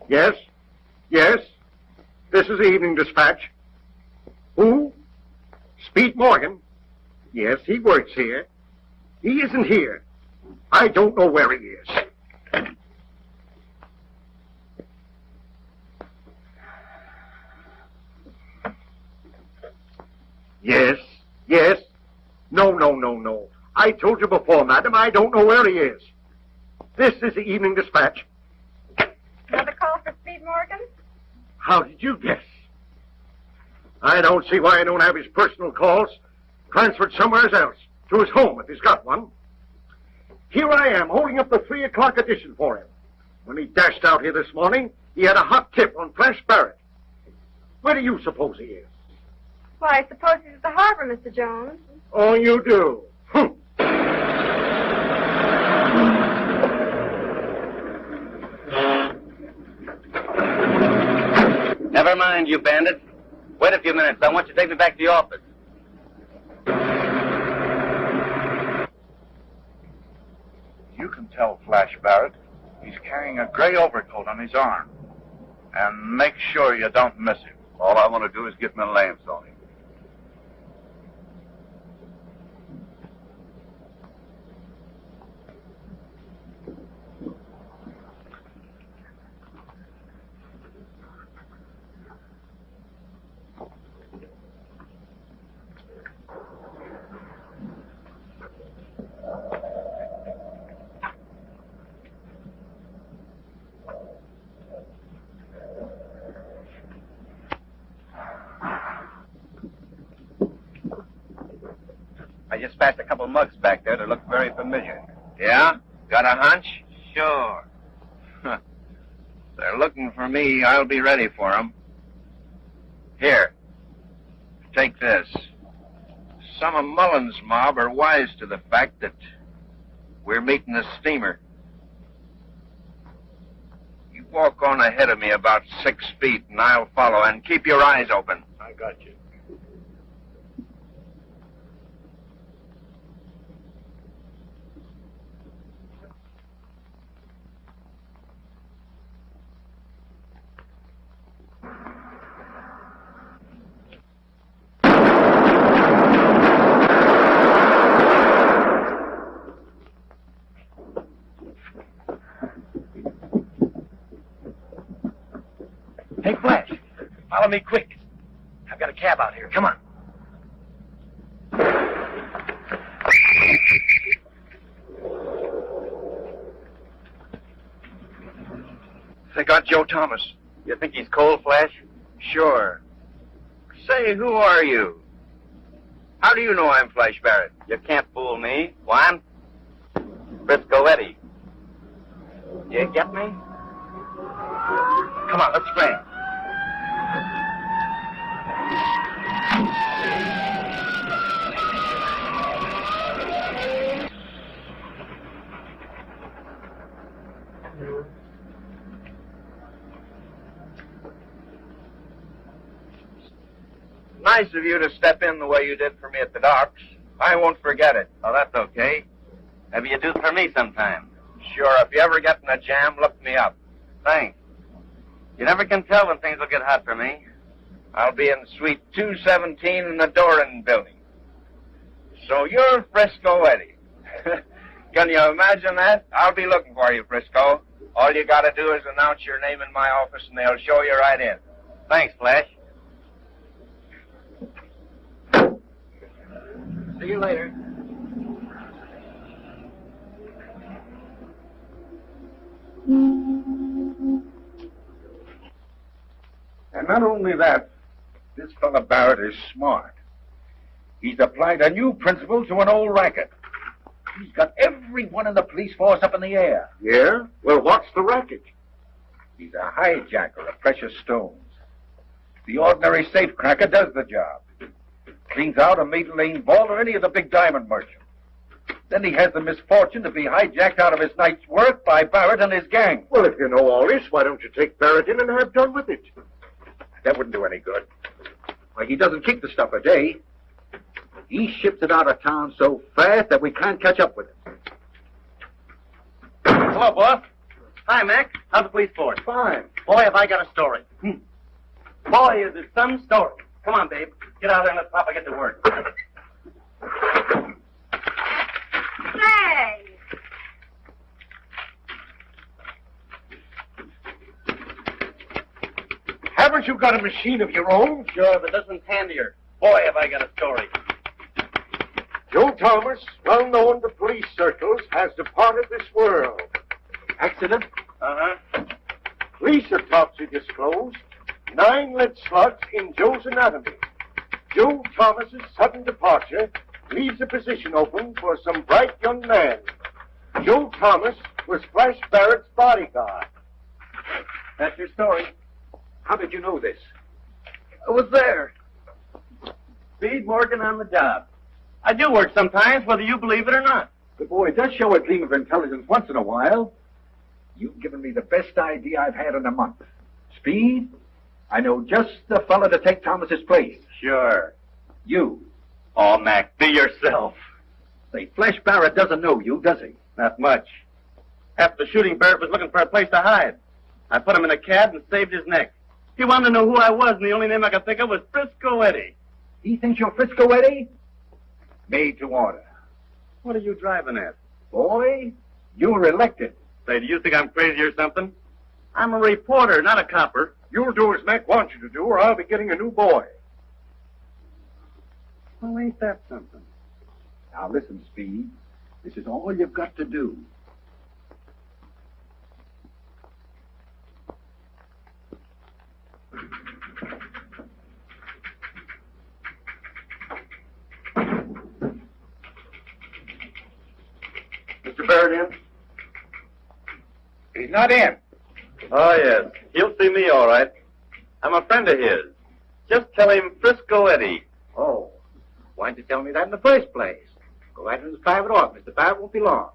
Yes? Yes? This is the Evening Dispatch. Who? Speed Morgan? Yes, he works here. He isn't here. I don't know where he is. Yes, yes. No. I told you before, madam, I don't know where he is. This is the Evening Dispatch. Another call for Speed Morgan? How did you guess? I don't see why I don't have his personal calls transferred somewhere else, to his home if he's got one. Here I am, holding up the 3 o'clock edition for him. When he dashed out here this morning, he had a hot tip on Flash Barrett. Where do you suppose he is? Why, I suppose he's at the harbor, Mr. Jones. Oh, you do? Never mind, you bandit. Wait a few minutes. I want you to take me back to the office. You can tell Flash Barrett he's carrying a gray overcoat on his arm. And make sure you don't miss him. All I want to do is get my lamps on him. I just passed a couple mugs back there that look very familiar. Yeah? Got a hunch? Sure. They're looking for me. I'll be ready for them. Here. Take this. Some of Mullen's mob are wise to the fact that we're meeting a steamer. You walk on ahead of me about 6 feet, and I'll follow, and keep your eyes open. I got you. Hey, Flash, follow me quick. I've got a cab out here. Come on. They got Joe Thomas. You think he's cold, Flash? Sure. Say, who are you? How do you know I'm Flash Barrett? You can't fool me. Why, I'm Frisco Eddie. You get me? Come on, let's scram. Nice of you to step in the way you did for me at the docks. I won't forget it. Oh, that's okay. Maybe you do for me sometime. Sure, if you ever get in a jam, look me up. Thanks. You never can tell when things will get hot for me. I'll be in suite 217 in the Doran building. So you're Frisco Eddie. Can you imagine that? I'll be looking for you, Frisco. All you gotta do is announce your name in my office and they'll show you right in. Thanks, Flash. See you later. And not only that, this fella Barrett is smart. He's applied a new principle to an old racket. He's got everyone in the police force up in the air. Yeah? Well, what's the racket? He's a hijacker of precious stones. The ordinary safecracker does the job. Cleans out a Maiden Lane vault or any of the big diamond merchants. Then he has the misfortune to be hijacked out of his night's work by Barrett and his gang. Well, if you know all this, why don't you take Barrett in and have done with it? That wouldn't do any good. Why, he doesn't keep the stuff a day. He ships it out of town so fast that we can't catch up with it. Hello, boss. Hi, Mac. How's the police force? Fine. Boy, have I got a story. Boy, is it some story. Come on, babe. Get out there and let Papa get to work. Say! Haven't you got a machine of your own? Sure, but this one's handier. Boy, have I got a story. Joe Thomas, well known to police circles, has departed this world. Accident? Uh-huh. Police autopsy disclosed 9 lead slugs in Joe's anatomy. Joe Thomas's sudden departure leaves a position open for some bright young man. Joe Thomas was Flash Barrett's bodyguard. That's your story. How did you know this? I was there. Speed Morgan on the job. I do work sometimes, whether you believe it or not. The boy does show a gleam of intelligence once in a while. You've given me the best idea I've had in a month. Speed, I know just the fella to take Thomas's place. Sure. You. Oh, Mac, be yourself. Say, Flash Barrett doesn't know you, does he? Not much. After the shooting, Barrett was looking for a place to hide. I put him in a cab and saved his neck. He wanted to know who I was, and the only name I could think of was Frisco Eddie. He thinks you're Frisco Eddie? Made to order. What are you driving at? Boy, you were elected. Say, do you think I'm crazy or something? I'm a reporter, not a copper. You'll do as Mac wants you to do, or I'll be getting a new boy. Well, ain't that something? Now listen, Speed. This is all you've got to do. Mr. Barrett in? He's not in. Oh, yes. He'll see me all right. I'm a friend of his. Just tell him Frisco Eddie. Oh. Why didn't you tell me that in the first place? Go right into his private office. Mr. Barrett won't be long.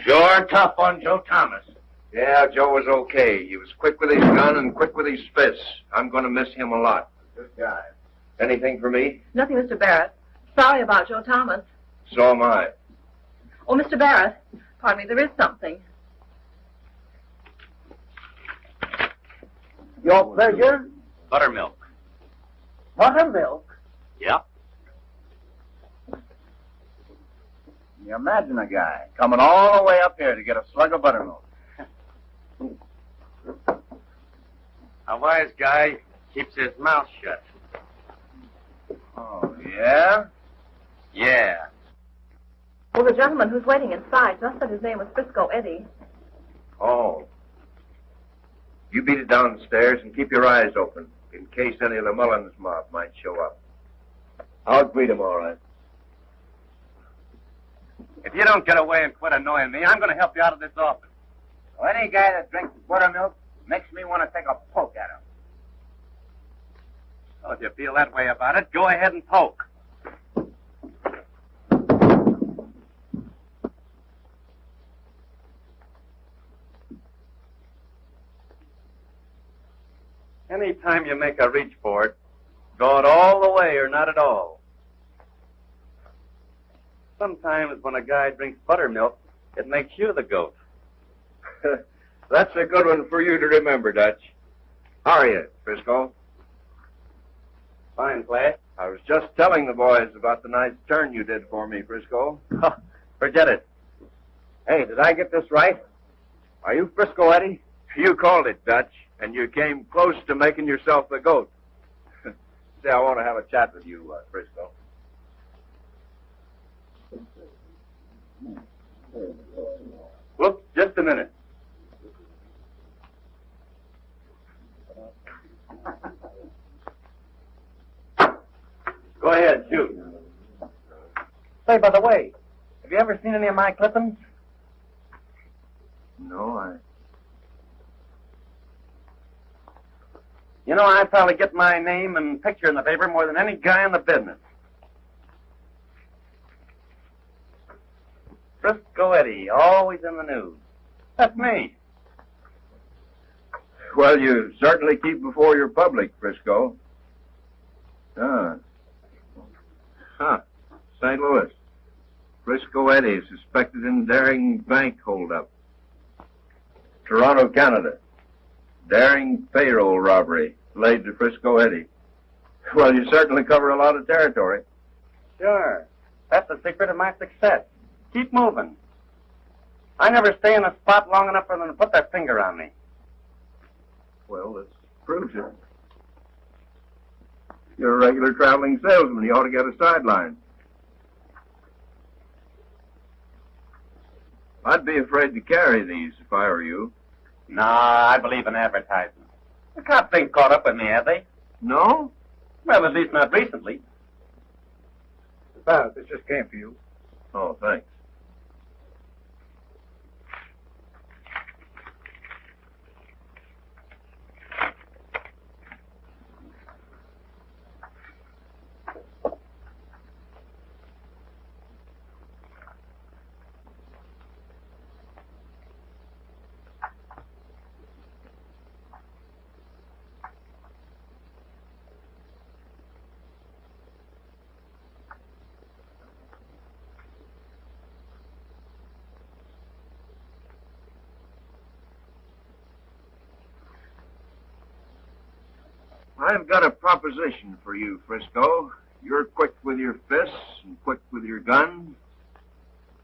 Sure tough on Joe Thomas. Yeah, Joe was okay. He was quick with his gun and quick with his fists. I'm going to miss him a lot. Good guy. Anything for me? Nothing, Mr. Barrett. Sorry about Joe Thomas. So am I. Oh, Mr. Barrett, pardon me, there is something. Your pleasure? Buttermilk. Buttermilk? Yep. You imagine a guy coming all the way up here to get a slug of buttermilk. A wise guy keeps his mouth shut. Oh, yeah? Yeah. Well, the gentleman who's waiting inside just said his name was Frisco Eddie. Oh. You beat it downstairs and keep your eyes open in case any of the Mullins mob might show up. I'll greet him all right. If you don't get away and quit annoying me, I'm going to help you out of this office. Well, any guy that drinks buttermilk makes me want to take a poke at him. Well, if you feel that way about it, go ahead and poke. Anytime you make a reach for it, go it all the way or not at all. Sometimes when a guy drinks buttermilk, it makes you the goat. That's a good one for you to remember, Dutch. How are you, Frisco? Fine, Flash. I was just telling the boys about the nice turn you did for me, Frisco. Forget it. Hey, did I get this right? Are you Frisco Eddie? You called it, Dutch, and you came close to making yourself the goat. Say, I want to have a chat with you, Frisco. Whoops, just a minute. Go ahead, shoot. Say, by the way, have you ever seen any of my clippings? No, You know, I probably get my name and picture in the paper more than any guy in the business. Frisco Eddie, always in the news. That's me. Well, you certainly keep before your public, Frisco. Huh. St. Louis. Frisco Eddie suspected in daring bank holdup. Toronto, Canada. Daring payroll robbery laid to Frisco Eddie. Well, you certainly cover a lot of territory. Sure. That's the secret of my success. Keep moving. I never stay in a spot long enough for them to put their finger on me. Well, this proves it. You're a regular traveling salesman. You ought to get a sideline. I'd be afraid to carry these if I were you. Nah, I believe in advertising. The cops ain't caught up with me, have they? No? Well, at least not recently. Well, this just came for you. Oh, thanks. I've got a proposition for you, Frisco. You're quick with your fists and quick with your gun.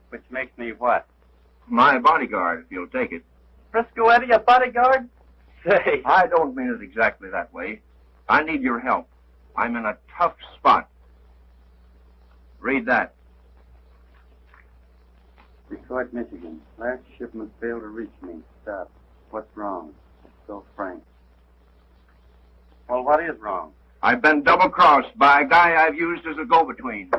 Which makes me what? My bodyguard, if you'll take it. Frisco Eddie, a bodyguard? Say. I don't mean it exactly that way. I need your help. I'm in a tough spot. Read that. Detroit, Michigan. Last shipment failed to reach me. Stop. What's wrong? So frank. Well, what is wrong? I've been double-crossed by a guy I've used as a go-between.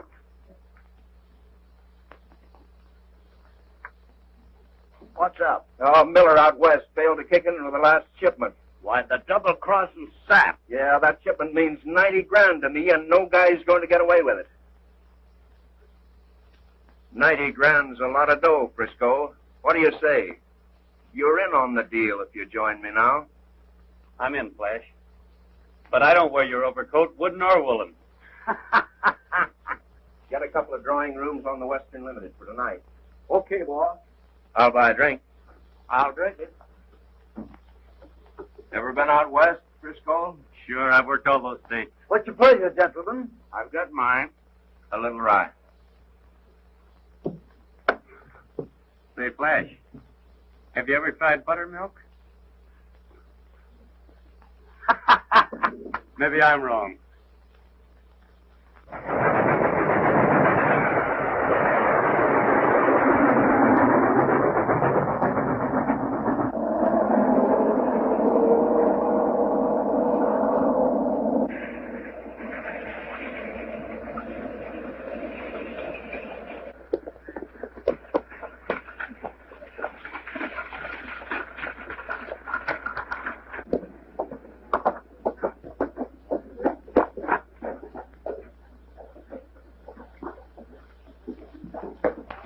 What's up? Miller out west failed to kick in with the last shipment. Why, the double-crossing sap. Yeah, that shipment means 90 grand to me, and no guy's going to get away with it. 90 grand's a lot of dough, Frisco. What do you say? You're in on the deal if you join me now. I'm in, Flash. But I don't wear your overcoat, wooden or woolen. Get a couple of drawing rooms on the Western Limited for tonight. Okay, boss. I'll buy a drink. I'll drink it. Ever been out west, Frisco? Sure, I've worked all those states. What's your pleasure, gentlemen? I've got mine. A little rye. Say, Flash, have you ever tried buttermilk? Maybe I'm wrong.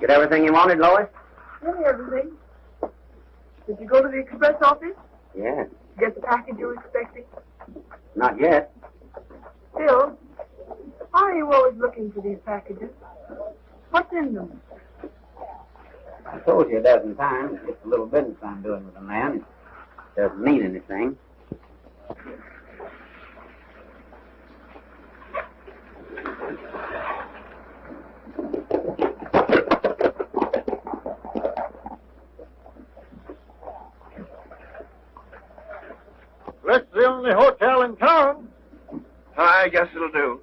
Get everything you wanted, Lois? Really, everything. Did you go to the express office? Yeah. Get the package you were expecting? Not yet. Bill, why are you always looking for these packages? What's in them? I told you a dozen times, it's just a little business I'm doing with a man. It doesn't mean anything. This is the only hotel in town. I guess it'll do.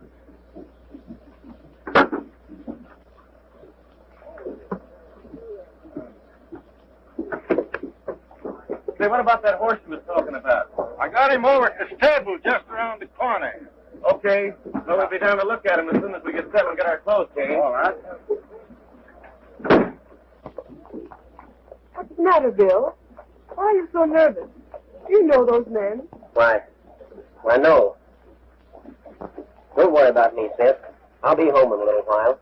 Say, what about that horse you was talking about? I got him over at the stable just around the corner. Okay. Well, we'll be down to look at him as soon as we get settled and get our clothes changed. All right. What's the matter, Bill? Why are you so nervous? You know those men. Why, no. Don't worry about me, Seth. I'll be home in a little while.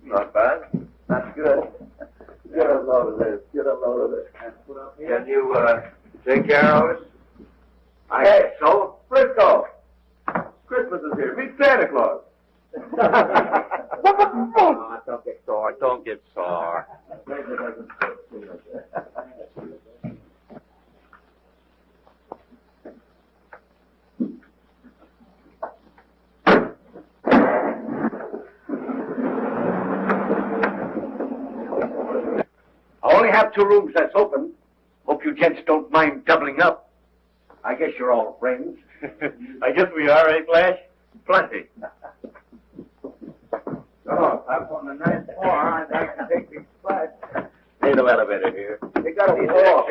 Not bad. That's good. Get a load of this. Get a load of this. Can you, take care of us? I guess so. Frisco. Christmas is here. Meet Santa Claus. Oh, don't get sore. Don't get sore. I only have 2 rooms that's open. Hope you gents don't mind doubling up. I guess you're all friends. I guess we are, eh, Flash? Plenty. Oh, I'm on the 9th floor. I can take these flights. Ain't no elevator here. They got a wall.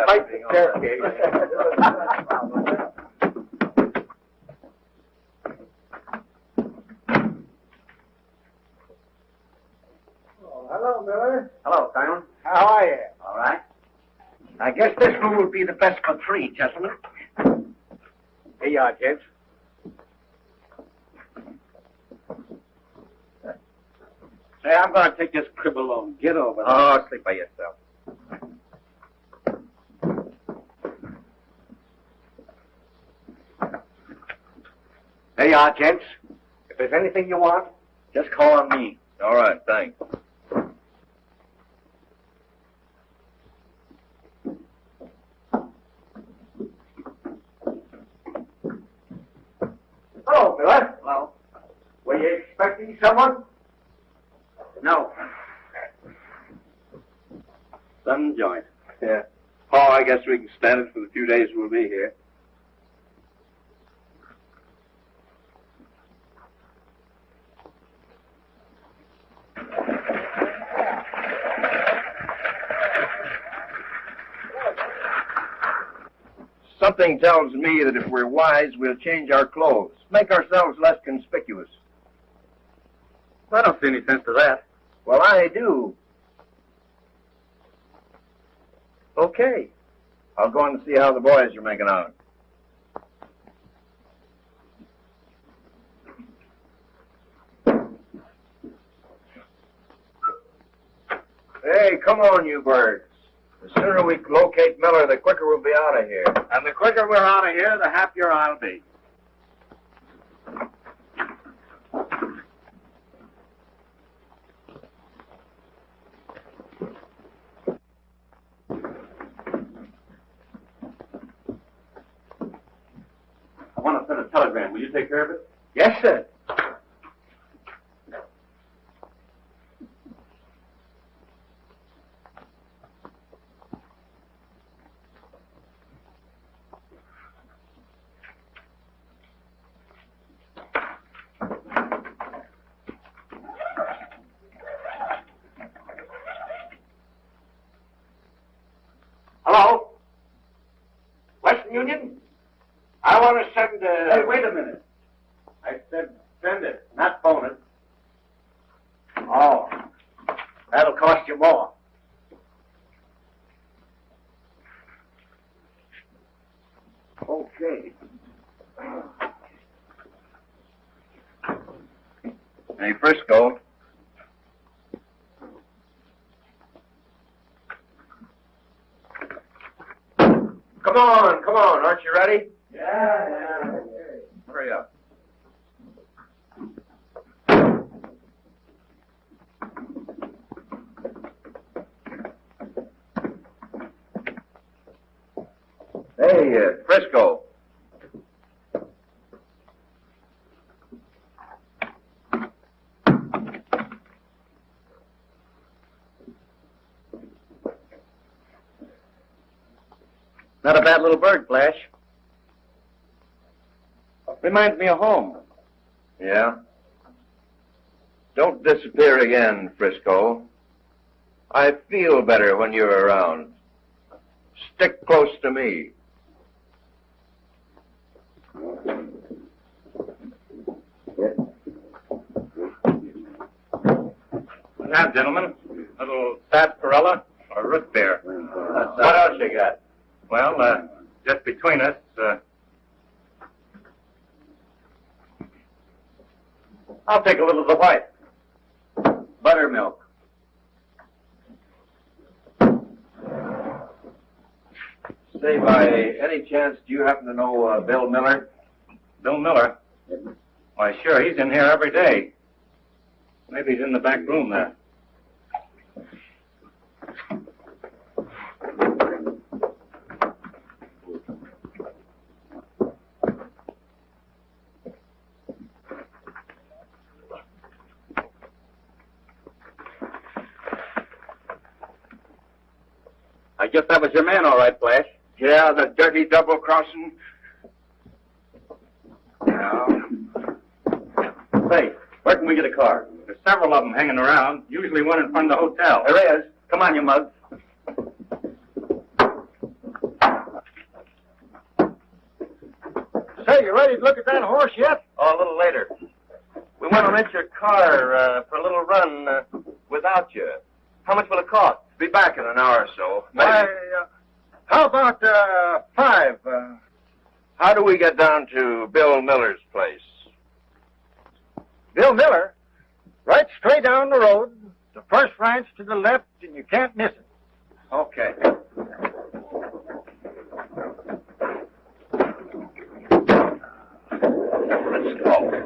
Fight the staircase. Hello, Miller. Hello, Simon. How are you? All right. I guess this room will be the best for 3, gentlemen. Here you are, gents. Say, I'm going to take this crib alone. Get over there. Oh, sleep by yourself. There you are, gents. If there's anything you want, just call on me. All right, thanks. Hello, Miller. Hello. Were you expecting someone? No. Sun joint. Yeah. Oh, I guess we can stand it for the few days we'll be here. Something tells me that if we're wise, we'll change our clothes, make ourselves less conspicuous. I don't see any sense to that. Well, I do. Okay. I'll go and see how the boys are making out. Hey, come on, you birds. The sooner we locate Miller, the quicker we'll be out of here. And the quicker we're out of here, the happier I'll be. I want to send a telegram. Will you take care of it? Yes, sir. Hello? Western Union? I want to send Hey, wait a minute. I said send it, not phone it. Oh, that'll cost you more. Okay. Hey, Frisco. Come Come on, come on. Aren't you ready? Yeah. Hurry up. Hey, Frisco. Not a bad little bird, Flash. Reminds me of home. Yeah? Don't disappear again, Frisco. I feel better when you're around. Stick close to me. Now, gentlemen, a little sarsaparilla or root beer. What else you got? Well, just between us, I'll take a little of the white. Buttermilk. Say, by any chance, do you happen to know Bill Miller? Bill Miller? Why, sure, he's in here every day. Maybe he's in the back room there. I guess that was your man, all right, Flash. Yeah, the dirty double-crossing. Yeah. Say, where can we get a car? There's several of them hanging around, usually one in front of the hotel. There is. Come on, you mug. Say, you ready to look at that horse yet? Oh, a little later. We want to rent your car for a little run without you. How much will it cost? Be back in an hour or so. Maybe. Why, how about 5? How do we get down to Bill Miller's place? Bill Miller? Right straight down the road, the first ranch to the left, and you can't miss it. Okay. Let's go.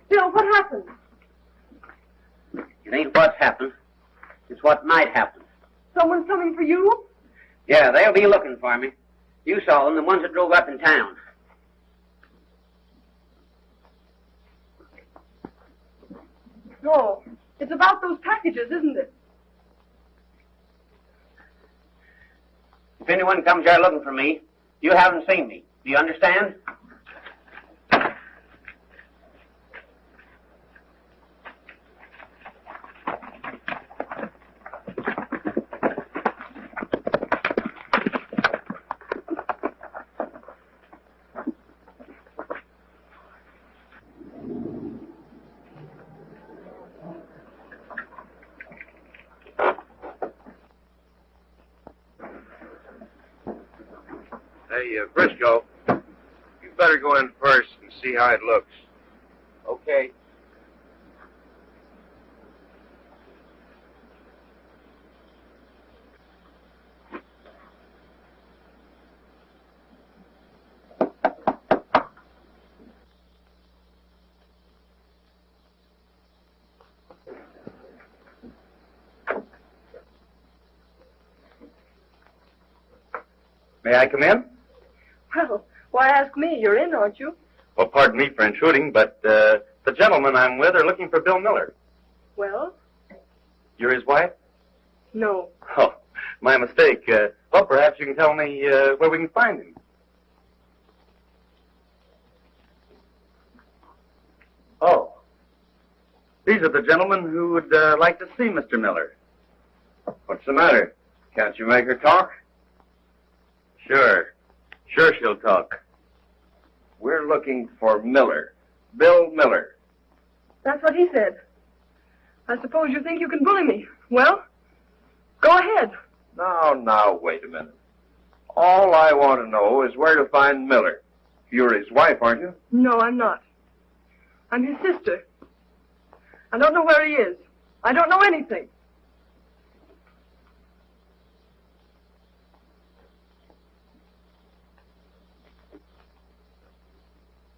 Bill, what happened? It ain't what's happened. It's what might happen. Someone's coming for you? Yeah, they'll be looking for me. You saw them, the ones that drove up in town. No. It's about those packages, isn't it? If anyone comes here looking for me, you haven't seen me. Do you understand? Hey, Frisco, you better go in first and see how it looks. Okay. May I come in? Well, why ask me? You're in, aren't you? Well, pardon me for intruding, but the gentlemen I'm with are looking for Bill Miller. Well, You're his wife? no. Oh, my mistake. Well, perhaps you can tell me where we can find him. Oh. These are the gentlemen who would like to see Mr. Miller. What's the matter? Can't you make her talk? Sure. Sure she'll talk. We're looking for Miller. Bill Miller. That's what he said. I suppose you think you can bully me. Well, go ahead. Now, wait a minute. All I want to know is where to find Miller. You're his wife, aren't you? No, I'm not. I'm his sister. I don't know where he is. I don't know anything.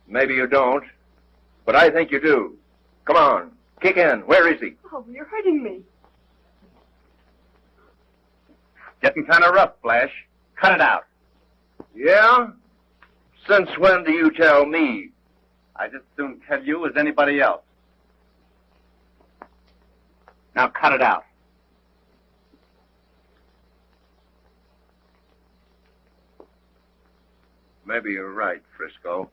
Maybe you don't, but I think you do. Come on, kick in. Where is he? Oh, you're hurting me. Getting kind of rough, Flash. Cut it out. Yeah? Since when do you tell me? I just as soon tell you as anybody else. Now cut it out. Maybe you're right, Frisco.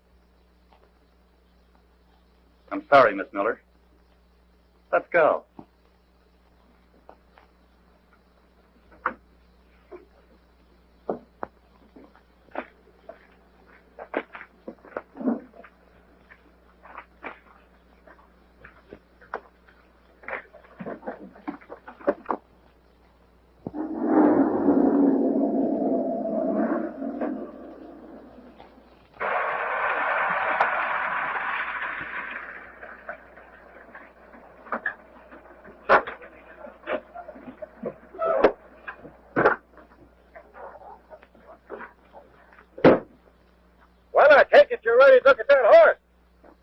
I'm sorry, Miss Miller. Let's go. Well, I take it you're ready to look at that horse.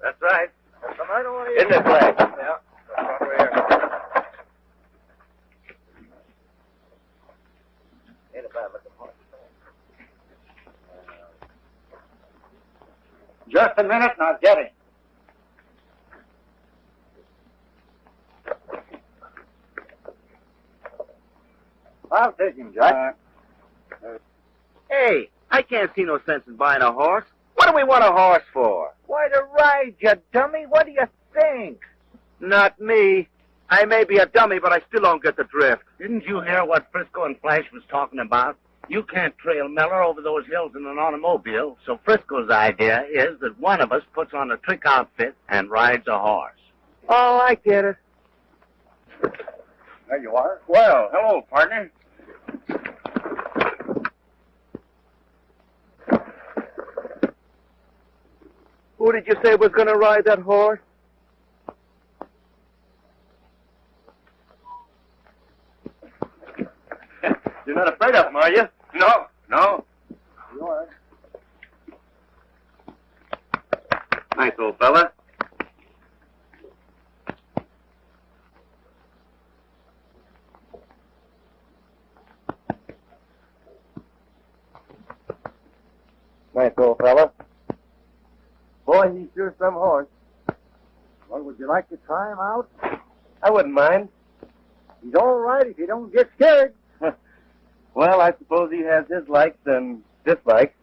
That's right. I don't want to... In this way. Yeah, that's over here. Ain't a bad looking horse. Just a minute and I'll get him. I'll take him, Jack. Hey, I can't see no sense in buying a horse. What do we want a horse for? Why, to ride, you dummy. What do you think? Not me. I may be a dummy, but I still don't get the drift. Didn't you hear what Frisco and Flash was talking about? You can't trail Miller over those hills in an automobile, so Frisco's idea is that one of us puts on a trick outfit and rides a horse. Oh, I get it. There you are. Well, hello, partner. Who did you say was going to ride that horse? You're not afraid of him, are you? No. You are. Nice old fella. Nice old fella. Boy, he's sure some horse. Well, would you like to try him out? I wouldn't mind. He's all right if you don't get scared. Well, I suppose he has his likes and dislikes.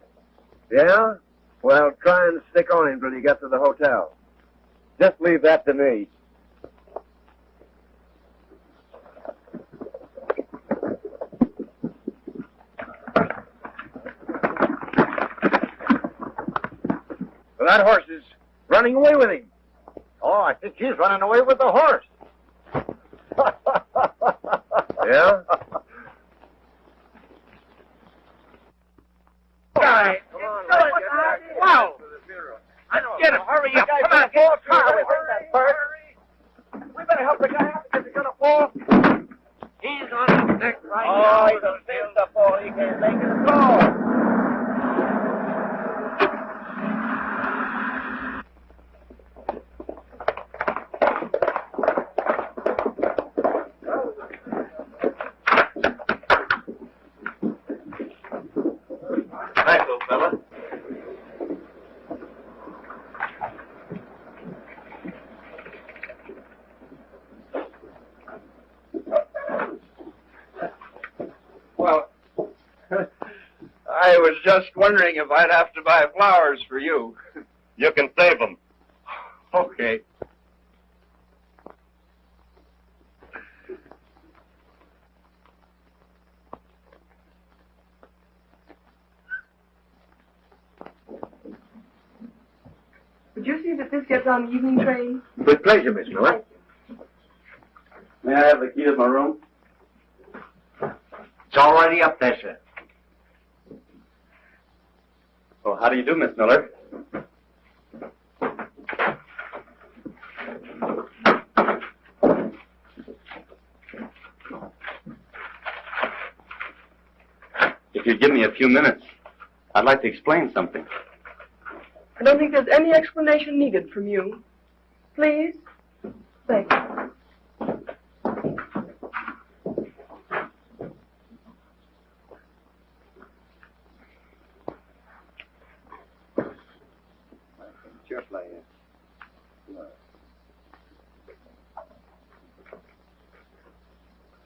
Yeah? Well, try and stick on him till you get to the hotel. Just leave that to me. Well, that horse is running away with him. Oh, I think he's running away with the horse. Yeah? Guy, Come on, let's let's get get back back. Wow. To the funeral. Let's get him. Hurry up. Come on, fall car. We better help the guy out because he's going to fall. He's on his neck right now. Oh, he's a field to fall. He can't make it at all. Nice old fella. Well, I was just wondering if I'd have to buy flowers for you. You can save them. Okay. Would you see that this gets on the evening train? With pleasure, Miss Miller. May I have the key to my room? It's already up there, sir. Oh, how do you do, Miss Miller? If you'd give me a few minutes, I'd like to explain something. I don't think there's any explanation needed from you. Please? Thank you.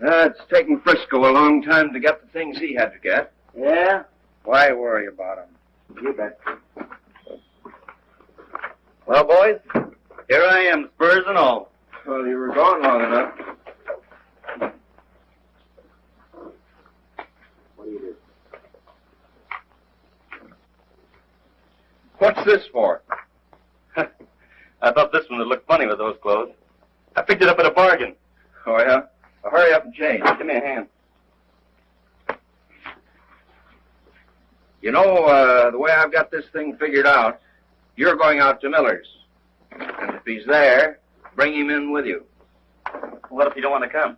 It's taken Frisco a long time to get the things he had to get. Yeah? Why worry about him? You bet. Well, boys, here I am, spurs and all. Well, you were gone long enough. What do you do? What's this for? I thought this one would look funny with those clothes. I picked it up at a bargain. Oh, yeah? Well, hurry up and change. Give me a hand. You know, the way I've got this thing figured out, you're going out to Miller's. And if he's there, bring him in with you. What if you don't want to come?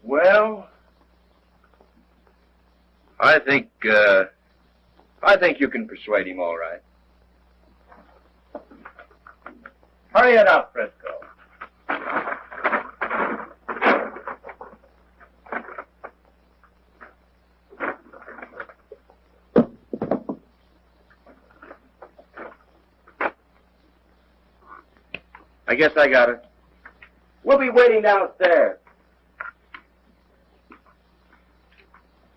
Well, I think you can persuade him all right. Hurry it up, Frisco. I guess I got it. We'll be waiting downstairs.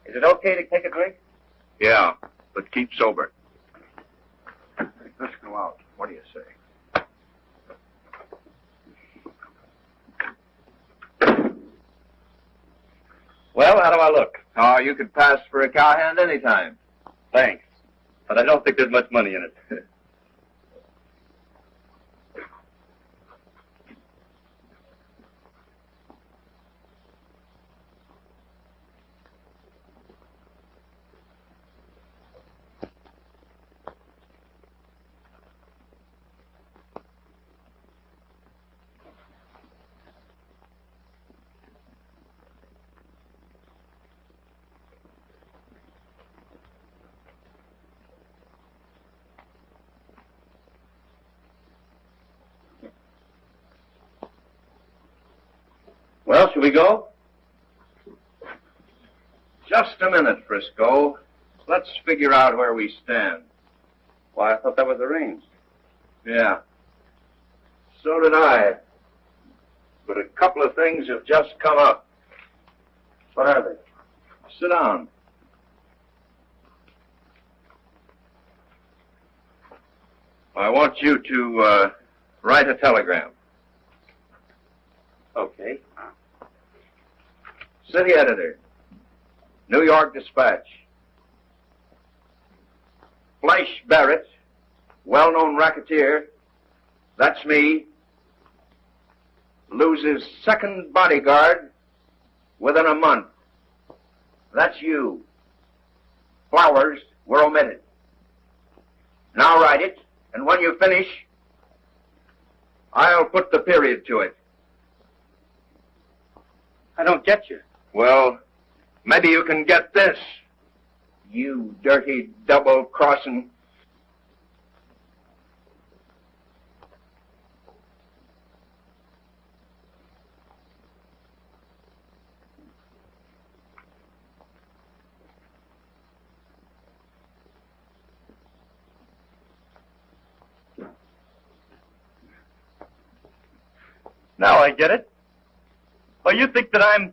Is it okay to take a drink? Yeah, but keep sober. Let's go out. What do you say? Well, how do I look? Oh, you could pass for a cowhand anytime. Thanks. But I don't think there's much money in it. Well, shall we go? Just a minute, Frisco. Let's figure out where we stand. Why, I thought that was arranged. Yeah. So did I. But a couple of things have just come up. What are they? Sit down. I want you to write a telegram. Okay. City editor, New York Dispatch. Flash Barrett, well-known racketeer, that's me, loses second bodyguard within a month. That's you. Flowers were omitted. Now write it, and when you finish, I'll put the period to it. I don't get you. Well, maybe you can get this, you dirty double-crossing. Now I get it. Oh, you think that I'm...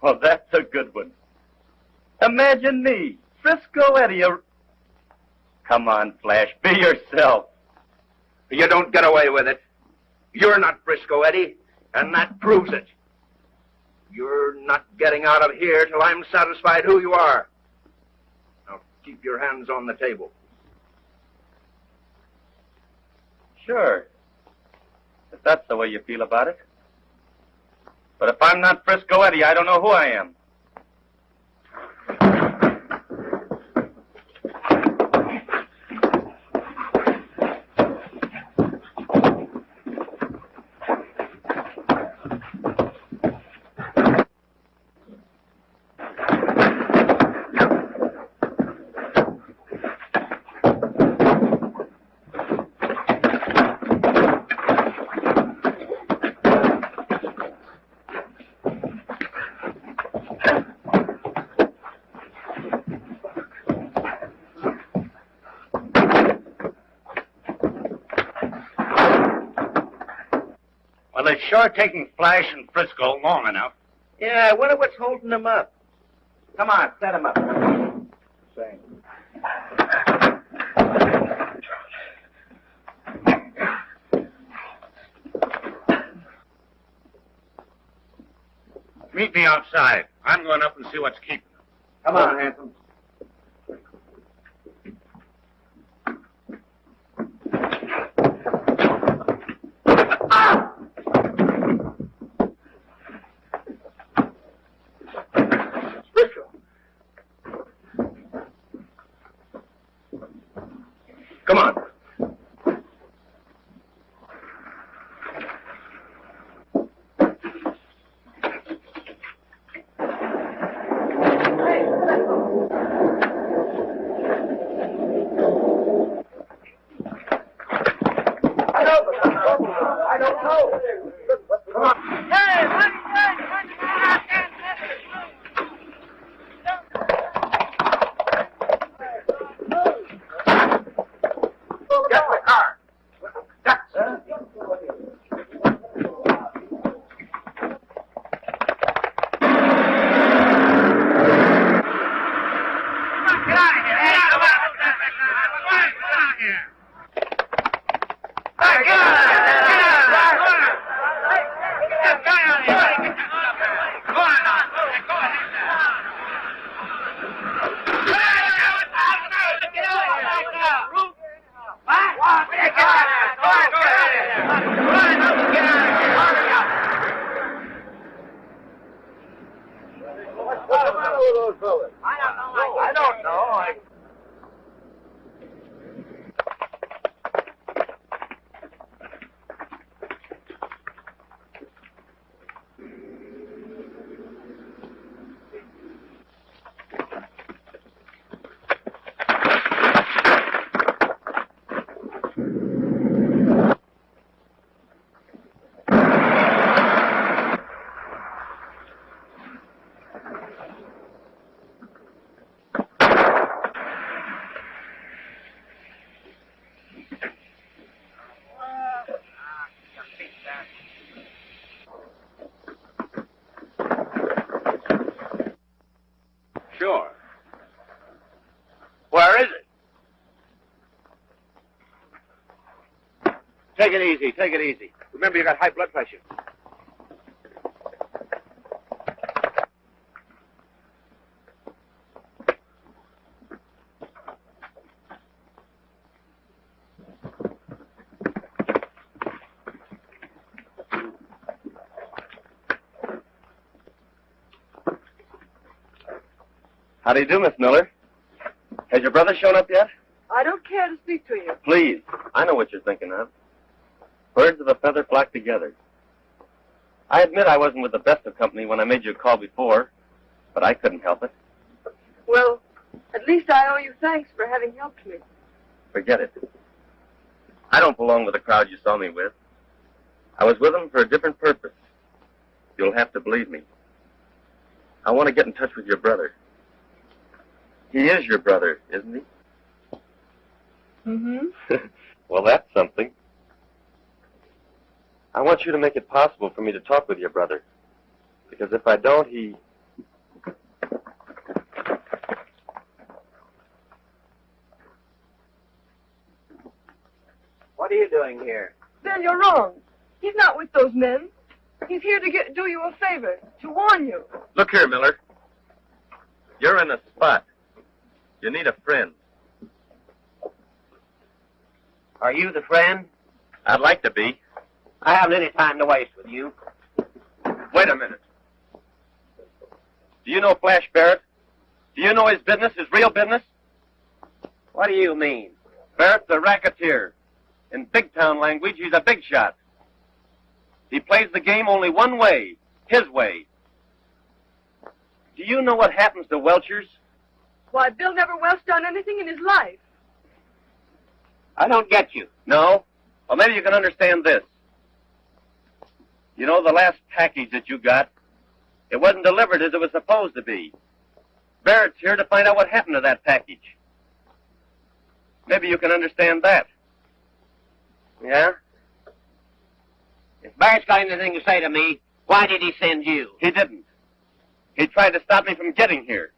Well, that's a good one. Imagine me, Frisco Eddie. Come on, Flash, be yourself. You don't get away with it. You're not Frisco Eddie, and that proves it. You're not getting out of here till I'm satisfied who you are. Now, keep your hands on the table. Sure. If that's the way you feel about it. But if I'm not Frisco Eddie, I don't know who I am. Well, it's sure taking Flash and Frisco long enough. Yeah, I wonder what's holding them up. Come on, set them up. Same. Meet me outside. I'm going up and see what's keeping them. Come on, handsome. Come on. I don't know. Come on. Hey, run. Get in the car. I don't know. Sure. Where is it? Take it easy. Take it easy. Remember, you got high blood pressure. How do you do, Miss Miller? Has your brother shown up yet? I don't care to speak to you. Please. I know what you're thinking of. Birds of a feather flock together. I admit I wasn't with the best of company when I made you a call before, but I couldn't help it. Well, at least I owe you thanks for having helped me. Forget it. I don't belong with the crowd you saw me with. I was with them for a different purpose. You'll have to believe me. I want to get in touch with your brother. He is your brother, isn't he? Mm-hmm. Well, that's something. I want you to make it possible for me to talk with your brother. Because if I don't, he... What are you doing here? Bill, you're wrong. He's not with those men. He's here to do you a favor, to warn you. Look here, Miller. You're in a spot. You need a friend. Are you the friend? I'd like to be. I haven't any time to waste with you. Wait a minute. Do you know Flash Barrett? Do you know his business, his real business? What do you mean? Barrett's a racketeer. In big town language, he's a big shot. He plays the game only one way, his way. Do you know what happens to welchers? Why, Bill never welched on anything in his life. I don't get you. No? Well, maybe you can understand this. You know, the last package that you got, it wasn't delivered as it was supposed to be. Barrett's here to find out what happened to that package. Maybe you can understand that. Yeah? If Barrett's got anything to say to me, why did he send you? He didn't. He tried to stop me from getting here.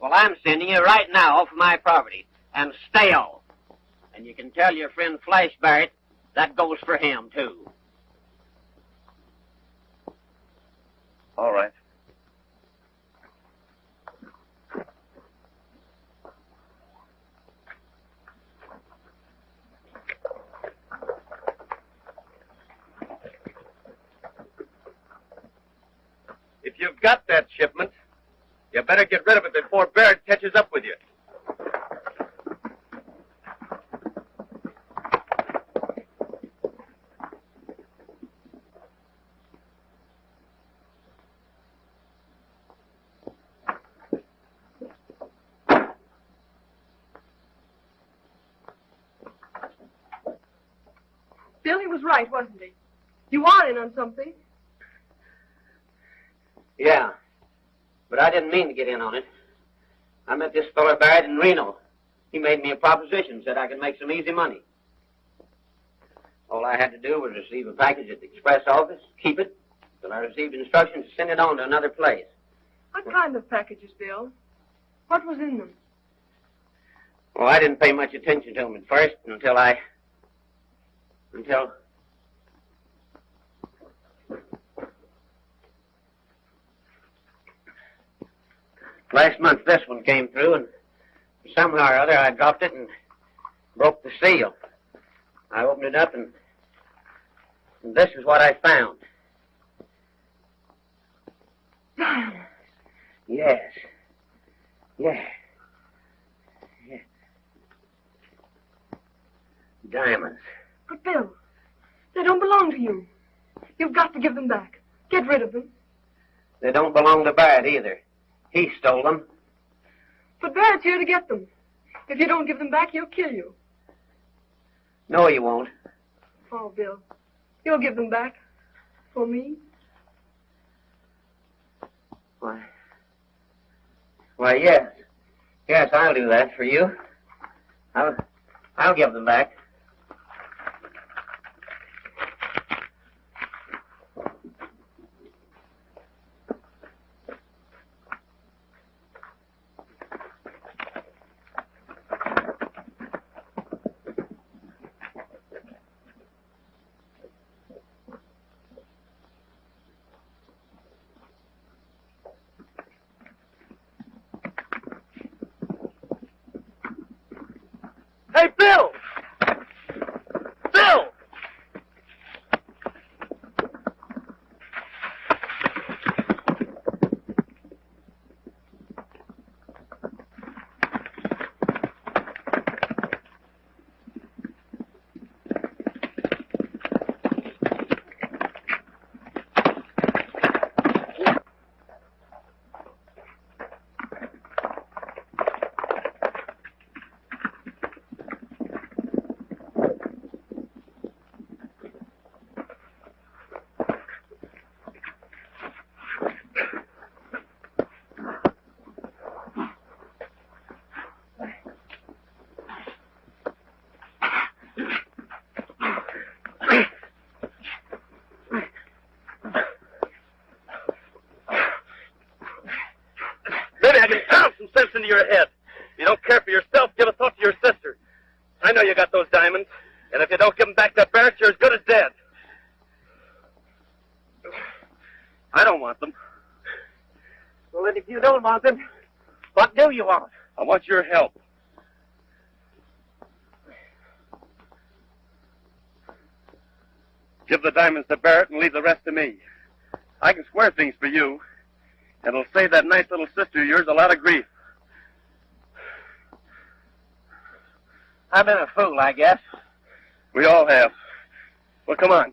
Well, I'm sending you right now for my property, and stale. And you can tell your friend Flash Barrett that goes for him, too. All right. If you've got that shipment, you better get rid of it before Barrett catches up with you. Billy was right, wasn't he? You are in on something. Yeah, but I didn't mean to get in on it. I met this fellow Barrett in Reno. He made me a proposition, said I could make some easy money. All I had to do was receive a package at the express office, keep it, till I received instructions to send it on to another place. What kind of packages, Bill? What was in them? Well, I didn't pay much attention to them at first until last month this one came through, and somehow or other I dropped it and broke the seal. I opened it up, and this is what I found. Yes. Yeah. Yeah. Diamonds. But, Bill, they don't belong to you. You've got to give them back. Get rid of them. They don't belong to Barrett either. He stole them. But Barrett's here to get them. If you don't give them back, he'll kill you. No, you won't. Oh, Bill, you'll give them back. For me? Why, yes. Yes, I'll do that for you. I'll give them back. Hey, Bill! Bill! Maybe I can pound some sense into your head. If you don't care for yourself, give a thought to your sister. I know you got those diamonds, and if you don't give them back to Barrett, you're as good as dead. I don't want them. Well, then if you don't want them, what do you want? I want your help. Give the diamonds to Barrett and leave the rest to me. I can square things for you. It'll save that nice little sister of yours a lot of grief. I've been a fool, I guess. We all have. Well, come on.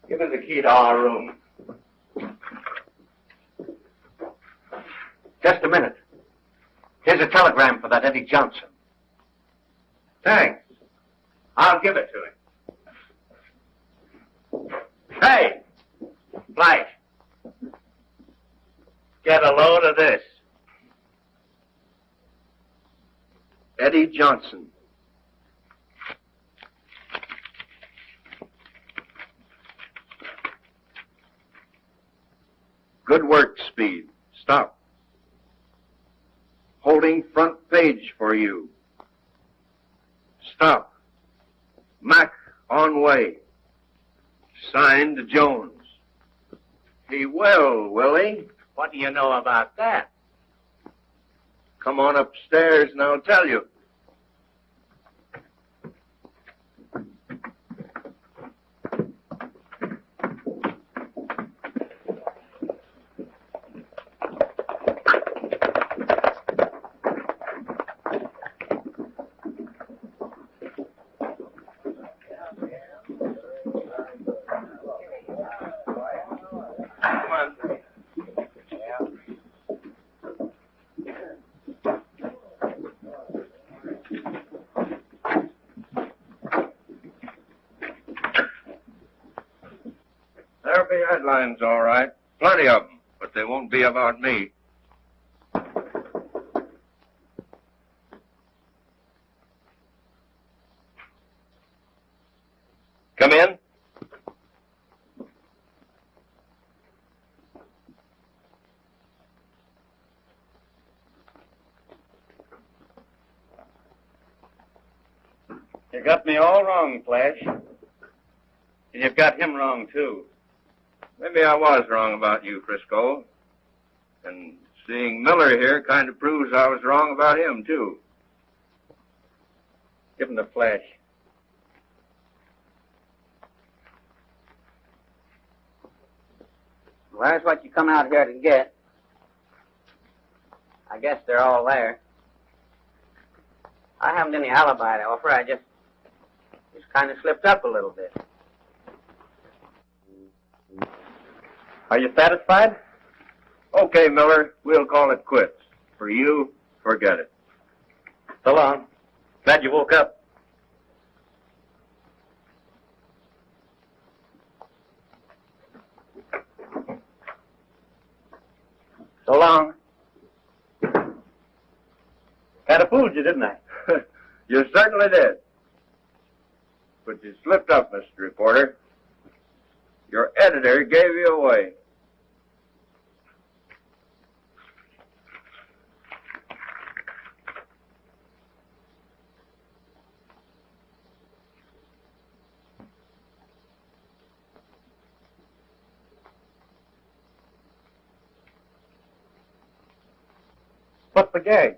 Give me the key to our room. Just a minute. Here's a telegram for that Eddie Johnson. Thanks. I'll give it to him. Hey! Flash. Get a load of this. Eddie Johnson. Good work, Speed. Stop. Holding front page for you. Stop. Mac on way. Signed Jones. He will he? What do you know about that? Come on upstairs and I'll tell you. There'll be headlines, all right. Plenty of them, but they won't be about me. Come in. You got me all wrong, Flash. And you've got him wrong, too. Maybe I was wrong about you, Frisco. And seeing Miller here kind of proves I was wrong about him, too. Give him the Flash. Well, there's what you come out here to get. I guess they're all there. I haven't any alibi to offer. I just kind of slipped up a little bit. Are you satisfied? Okay, Miller, we'll call it quits. For you, forget it. So long. Glad you woke up. So long. Kind of fooled you, didn't I? You certainly did. But you slipped up, Mr. Reporter. Your editor gave you away. What's the gag?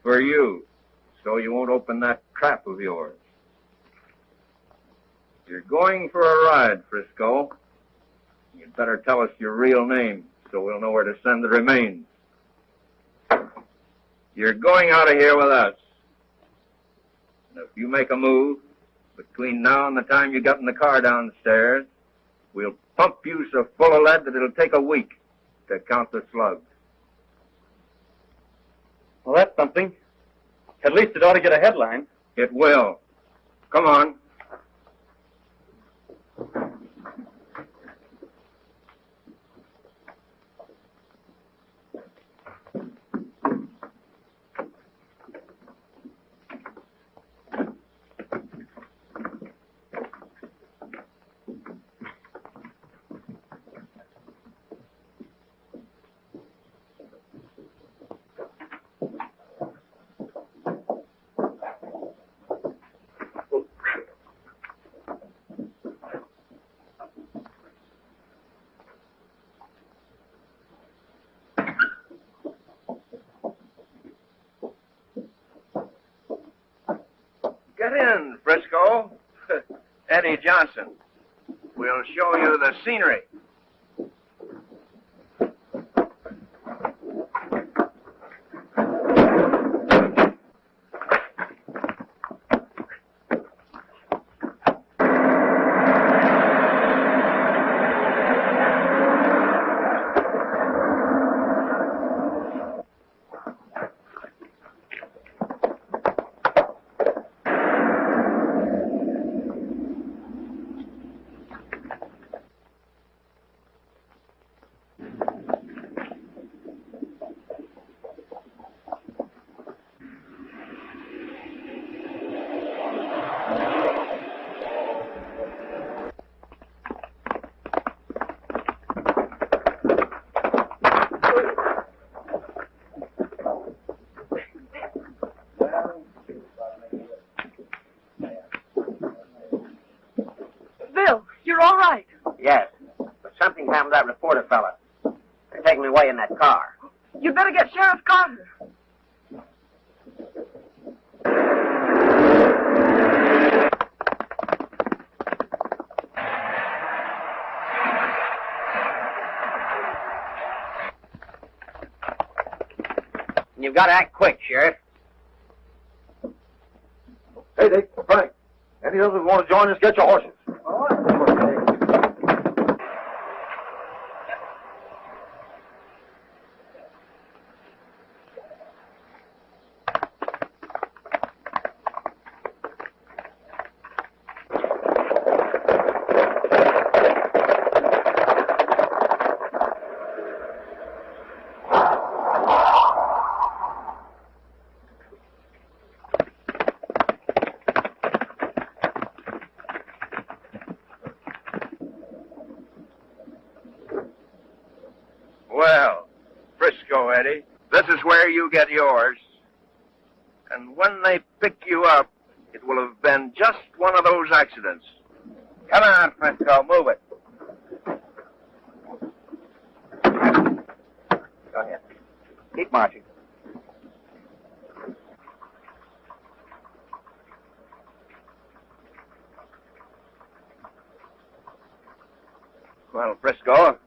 For you, so you won't open that trap of yours. You're going for a ride, Frisco. You'd better tell us your real name, so we'll know where to send the remains. You're going out of here with us. And if you make a move, Between now and the time you got in the car downstairs, we'll pump you so full of lead that it'll take a week to count the slugs. Well, that's something. At least it ought to get a headline. It will. Come on. Get in, Frisco. Eddie Johnson. We'll show you the scenery. Bill, you're all right. Yes, but something happened to that reporter fella. They're taking me away in that car. You'd better get Sheriff Carter. You've got to act quick, Sheriff. Hey, Dick, Frank. Any others want to join us? Get your horses. Well, Frisco, Eddie, this is where you get yours. And when they pick you up, it will have been just one of those accidents. Come on, Frisco, move it. Go ahead. Keep marching. Well, Frisco, have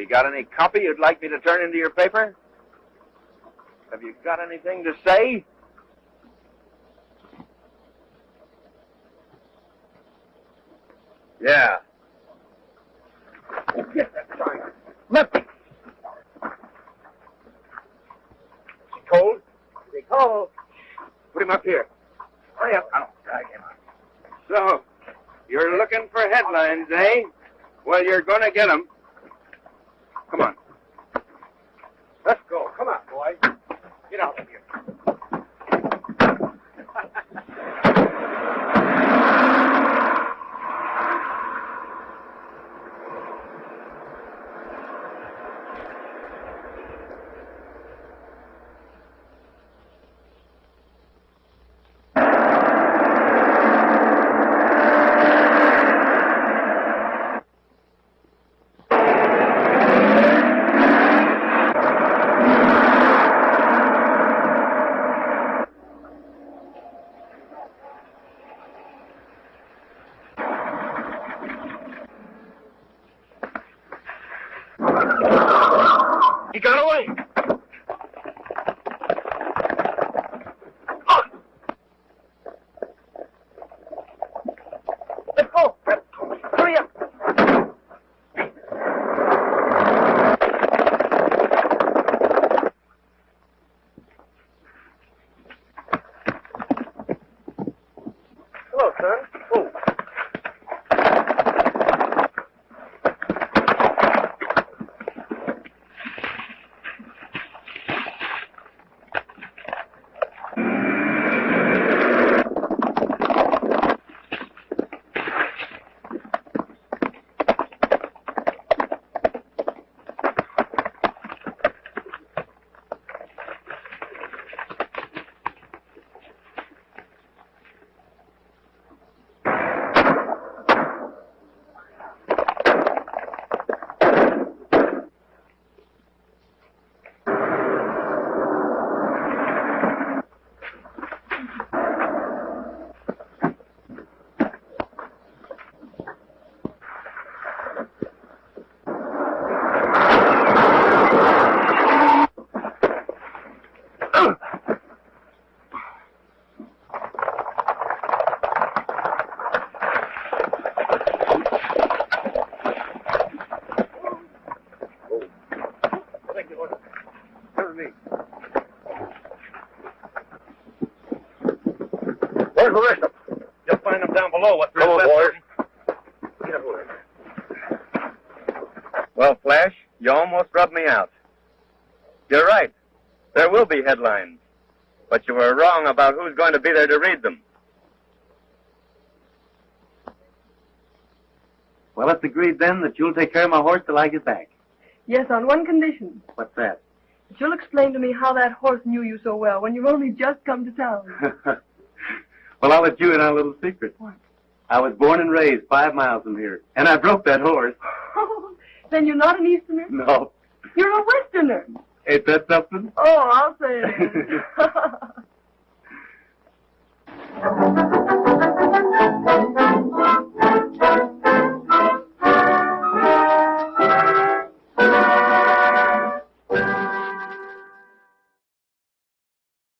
you got any copy you'd like me to turn into your paper? Have you got anything to say? Yeah. Get that sign. Left it. Is he cold? Is he cold? Put him up here. Hurry up. I'll drag him up. So, you're looking for headlines, eh? Well, you're gonna get them. Come on. Let's go. Come on, boy. Get out of here. He got away. who arrest them. You'll find them down below. What's Come on, left of boys. them. Get away. Well, Flash, you almost rubbed me out. You're right. There will be headlines. But you were wrong about who's going to be there to read them. Well, it's agreed then that you'll take care of my horse till I get back. Yes, on one condition. What's that? That you'll explain to me how that horse knew you so well when you've only just come to town. Well, I'll let you in on a little secret. What? I was born and raised 5 miles from here, and I broke that horse. Oh, then you're not an Easterner? No. You're a Westerner. Ain't that something? Oh, I'll say it is.